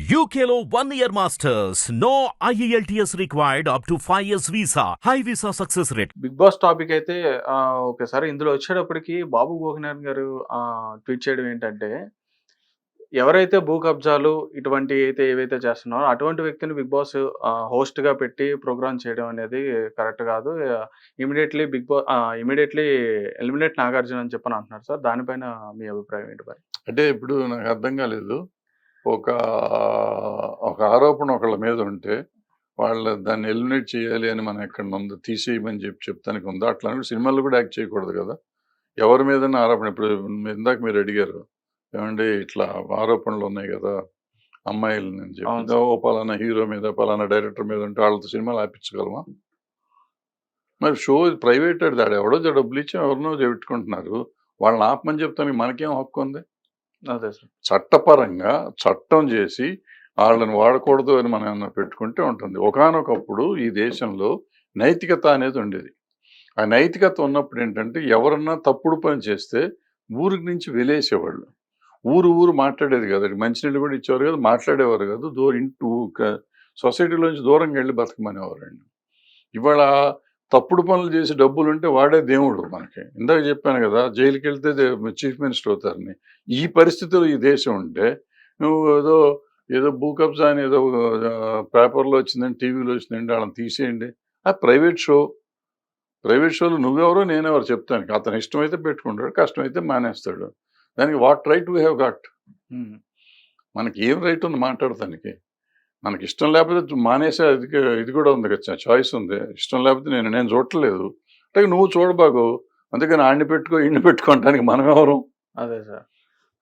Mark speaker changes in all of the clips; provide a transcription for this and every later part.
Speaker 1: UKLO 1 year masters. No IELTS required up to 5 years visa. High visa success rate.
Speaker 2: Bigg Boss topic అయితే okay sir. ఇందులో వచ్చేటప్పటికి బాబు గోగినాథ్ గారు tweet చేయడం ఏంటంటే, ఎవరైతే భూ కబ్జాలు ఇటువంటివి అయితే ఏవైతే చేస్తున్నారో అటువంటి వ్యక్తిని బిగ్ బాస్ హోస్ట్‌గా పెట్టి ప్రోగ్రామ్ చేయడం అనేది కరెక్ట్ కాదు. ఇమ్మీడియేట్‌లీ ఎలిమినేట్ నాగార్జున అని చెప్పని అంటున్నారు సార్. దానిపైన మీ అభిప్రాయం ఏంటి మరి?
Speaker 3: అంటే ఇప్పుడు నాకు అర్థం కాలేదు. ఒక ఒక ఆరోపణ ఒకళ్ళ మీద ఉంటే దాన్ని ఎలిమినేట్ చేయాలి అని మనం ఎక్కడ ఉందో తీసేయమని చెప్తానికి ఉందో అట్లా సినిమాల్లో కూడా యాక్ట్ చేయకూడదు కదా. ఎవరి మీద ఆరోపణ ఇప్పుడు ఇందాక మీరు అడిగారు ఏమంటే ఇట్లా ఆరోపణలు ఉన్నాయి కదా అమ్మాయిలు నేను చెప్పి ఓ పలానా హీరో మీద పలానా డైరెక్టర్ మీద ఉంటే వాళ్ళతో సినిమాలు ఆపించగలమా? మరి షో ప్రైవేట్ అది ఎవడో డబ్బులు ఇచ్చి ఎవరినో పెట్టుకుంటున్నారు. వాళ్ళని ఆపమని చెప్తానికి మనకేం హక్కు ఉంది?
Speaker 2: అదే సార్.
Speaker 3: చట్టపరంగా చట్టం చేసి వాళ్ళని వాడకూడదు అని మనం ఏమన్నా పెట్టుకుంటే ఉంటుంది. ఒకానొకప్పుడు ఈ దేశంలో నైతికత అనేది ఉండేది. ఆ నైతికత ఉన్నప్పుడు ఏంటంటే ఎవరన్నా తప్పుడు పని చేస్తే ఊరికి నుంచి వెలేసేవాళ్ళు. ఊరు మాట్లాడేది కదా. మంచినీళ్ళు కూడా ఇచ్చేవారు కదా, మాట్లాడేవారు కాదు. సొసైటీలోంచి దూరంగా వెళ్ళి బతకమనేవారండి. ఇవాళ తప్పుడు పనులు చేసి డబ్బులు ఉంటే వాడే దేవుడు మనకి. ఇందాక చెప్పాను కదా, జైలుకి వెళ్తే చీఫ్ మినిస్టర్ అవుతారని. ఈ పరిస్థితిలో ఈ దేశం ఉంటే నువ్వు ఏదో భూ కబ్జా అని ఏదో పేపర్లో వచ్చిందని టీవీలో వచ్చిందండి వాళ్ళని తీసేయండి. ఆ ప్రైవేట్ షోలు నువ్వెవరో నేనెవరో చెప్తాను. అతను ఇష్టమైతే పెట్టుకుంటాడు, కష్టమైతే మానేస్తాడు. దానికి what right we have got? మనకి ఏం రైట్ ఉంది మాట్లాడటానికి? మనకి ఇష్టం లేకపోతే మానేసే ఇది కూడా ఉంది కదా, చాయిస్ ఉంది. ఇష్టం లేకపోతే నేను చూడట్లేదు అంటే నువ్వు చూడబాకు. అందుకని ఆడిని పెట్టుకో ఇన్ని పెట్టుకోవటానికి మనం ఎవరు?
Speaker 2: అదే సార్.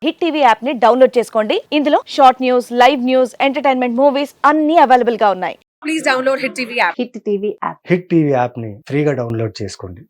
Speaker 4: హిట్ టీవీ యాప్ ని డౌన్లోడ్ చేసుకోండి. ఇందులో short news, live news, entertainment movies అన్ని అవైలబుల్ గా ఉన్నాయి.
Speaker 5: Please download Hit TV app.
Speaker 4: Hit TV app.
Speaker 6: Hit TV యాప్ని ఫ్రీగా డౌన్లోడ్ చేసుకోండి.